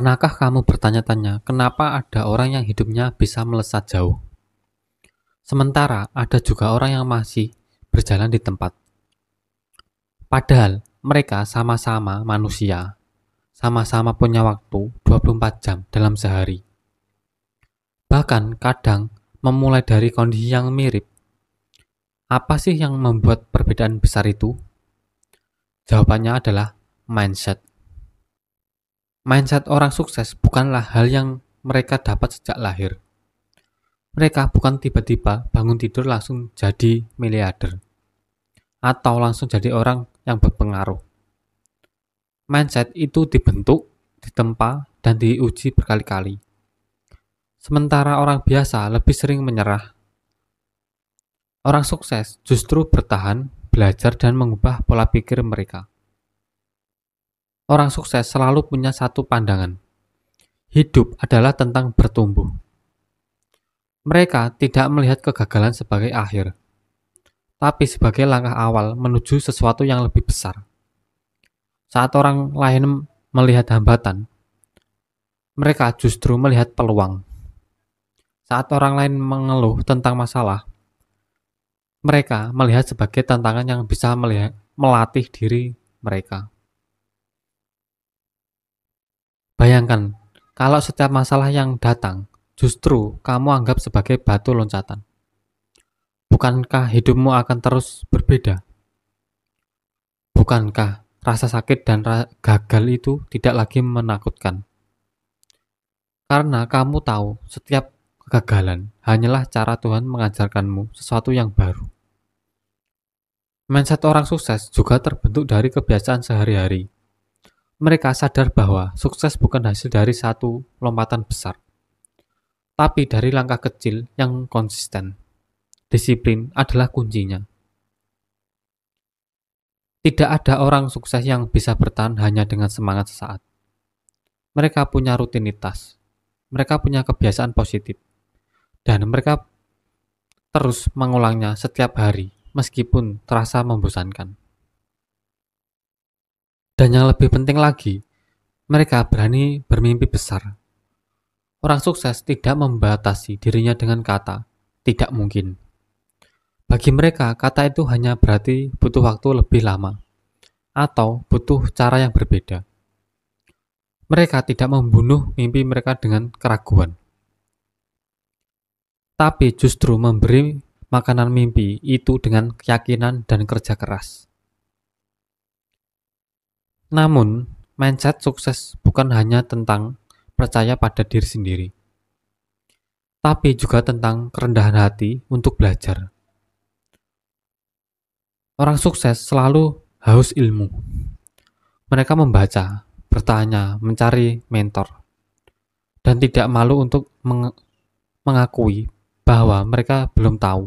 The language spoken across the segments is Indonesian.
Pernahkah kamu bertanya-tanya kenapa ada orang yang hidupnya bisa melesat jauh, sementara ada juga orang yang masih berjalan di tempat? Padahal mereka sama-sama manusia, sama-sama punya waktu 24 jam dalam sehari. Bahkan kadang memulai dari kondisi yang mirip. Apa sih yang membuat perbedaan besar itu? Jawabannya adalah mindset. Mindset orang sukses bukanlah hal yang mereka dapat sejak lahir. Mereka bukan tiba-tiba bangun tidur langsung jadi miliarder atau langsung jadi orang yang berpengaruh. Mindset itu dibentuk, ditempa, dan diuji berkali-kali. Sementara orang biasa lebih sering menyerah, orang sukses justru bertahan, belajar, dan mengubah pola pikir mereka. Orang sukses selalu punya satu pandangan. Hidup adalah tentang bertumbuh. Mereka tidak melihat kegagalan sebagai akhir, tapi sebagai langkah awal menuju sesuatu yang lebih besar. Saat orang lain melihat hambatan, mereka justru melihat peluang. Saat orang lain mengeluh tentang masalah, mereka melihat sebagai tantangan yang bisa melatih diri mereka. Bayangkan, kalau setiap masalah yang datang, justru kamu anggap sebagai batu loncatan. Bukankah hidupmu akan terus berbeda? Bukankah rasa sakit dan gagal itu tidak lagi menakutkan? Karena kamu tahu setiap kegagalan hanyalah cara Tuhan mengajarkanmu sesuatu yang baru. Mindset orang sukses juga terbentuk dari kebiasaan sehari-hari. Mereka sadar bahwa sukses bukan hasil dari satu lompatan besar, tapi dari langkah kecil yang konsisten. Disiplin adalah kuncinya. Tidak ada orang sukses yang bisa bertahan hanya dengan semangat sesaat. Mereka punya rutinitas, mereka punya kebiasaan positif, dan mereka terus mengulangnya setiap hari meskipun terasa membosankan. Dan yang lebih penting lagi, mereka berani bermimpi besar. Orang sukses tidak membatasi dirinya dengan kata tidak mungkin. Bagi mereka, kata itu hanya berarti butuh waktu lebih lama atau butuh cara yang berbeda. Mereka tidak membunuh mimpi mereka dengan keraguan, tapi justru memberi makanan mimpi itu dengan keyakinan dan kerja keras. Namun, mindset sukses bukan hanya tentang percaya pada diri sendiri, tapi juga tentang kerendahan hati untuk belajar. Orang sukses selalu haus ilmu. Mereka membaca, bertanya, mencari mentor, dan tidak malu untuk mengakui bahwa mereka belum tahu.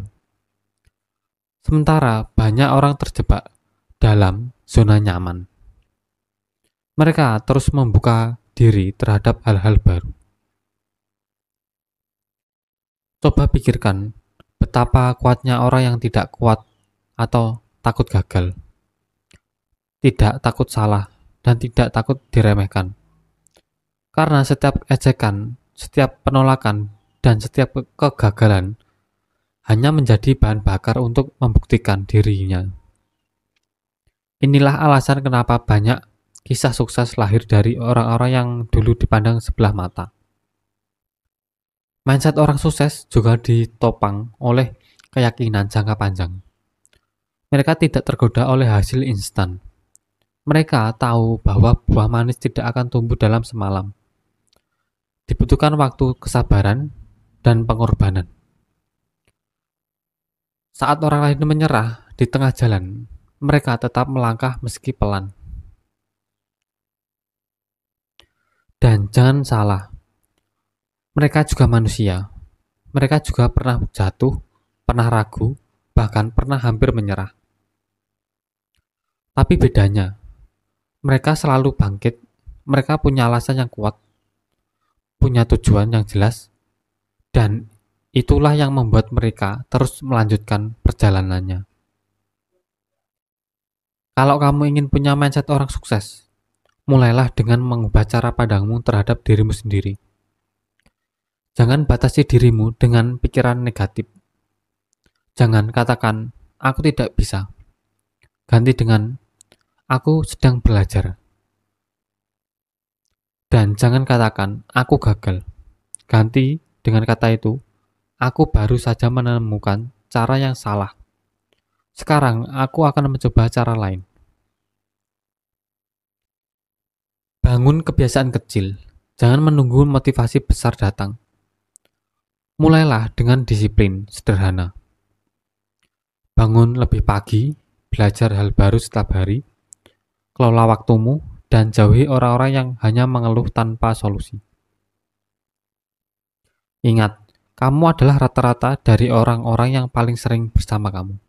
Sementara banyak orang terjebak dalam zona nyaman. Mereka terus membuka diri terhadap hal-hal baru. Coba pikirkan betapa kuatnya orang yang tidak kuat atau takut gagal, tidak takut salah, dan tidak takut diremehkan. Karena setiap ejekan, setiap penolakan, dan setiap kegagalan hanya menjadi bahan bakar untuk membuktikan dirinya. Inilah alasan kenapa banyak kisah sukses lahir dari orang-orang yang dulu dipandang sebelah mata. Mindset orang sukses juga ditopang oleh keyakinan jangka panjang. Mereka tidak tergoda oleh hasil instan. Mereka tahu bahwa buah manis tidak akan tumbuh dalam semalam. Dibutuhkan waktu, kesabaran, dan pengorbanan. Saat orang lain menyerah di tengah jalan, mereka tetap melangkah meski pelan. Dan jangan salah, mereka juga manusia. Mereka juga pernah jatuh, pernah ragu, bahkan pernah hampir menyerah. Tapi bedanya, mereka selalu bangkit, mereka punya alasan yang kuat, punya tujuan yang jelas, dan itulah yang membuat mereka terus melanjutkan perjalanannya. Kalau kamu ingin punya mindset orang sukses, Mulailah dengan mengubah cara pandangmu terhadap dirimu sendiri. Jangan batasi dirimu dengan pikiran negatif. Jangan katakan, aku tidak bisa. Ganti dengan, aku sedang belajar. Dan jangan katakan, aku gagal. Ganti dengan kata itu, aku baru saja menemukan cara yang salah. Sekarang aku akan mencoba cara lain. Bangun kebiasaan kecil. Jangan menunggu motivasi besar datang. Mulailah dengan disiplin sederhana. Bangun lebih pagi, belajar hal baru setiap hari, kelola waktumu, dan jauhi orang-orang yang hanya mengeluh tanpa solusi. Ingat, kamu adalah rata-rata dari orang-orang yang paling sering bersama kamu.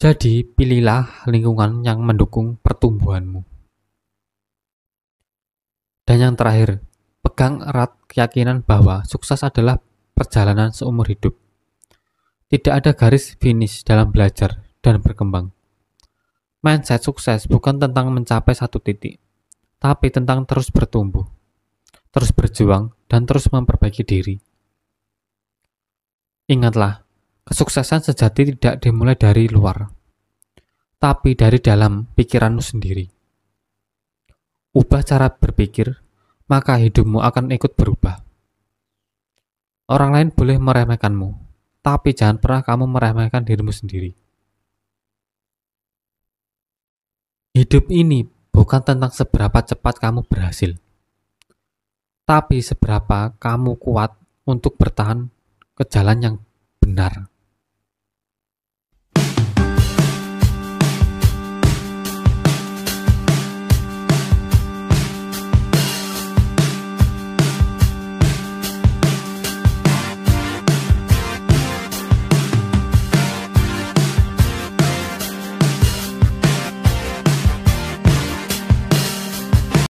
Jadi, pilihlah lingkungan yang mendukung pertumbuhanmu. Dan yang terakhir, pegang erat keyakinan bahwa sukses adalah perjalanan seumur hidup. Tidak ada garis finish dalam belajar dan berkembang. Mindset sukses bukan tentang mencapai satu titik, tapi tentang terus bertumbuh, terus berjuang, dan terus memperbaiki diri. Ingatlah, kesuksesan sejati tidak dimulai dari luar, tapi dari dalam pikiranmu sendiri. Ubah cara berpikir, maka hidupmu akan ikut berubah. Orang lain boleh meremehkanmu, tapi jangan pernah kamu meremehkan dirimu sendiri. Hidup ini bukan tentang seberapa cepat kamu berhasil, tapi seberapa kamu kuat untuk bertahan ke jalan yang benar.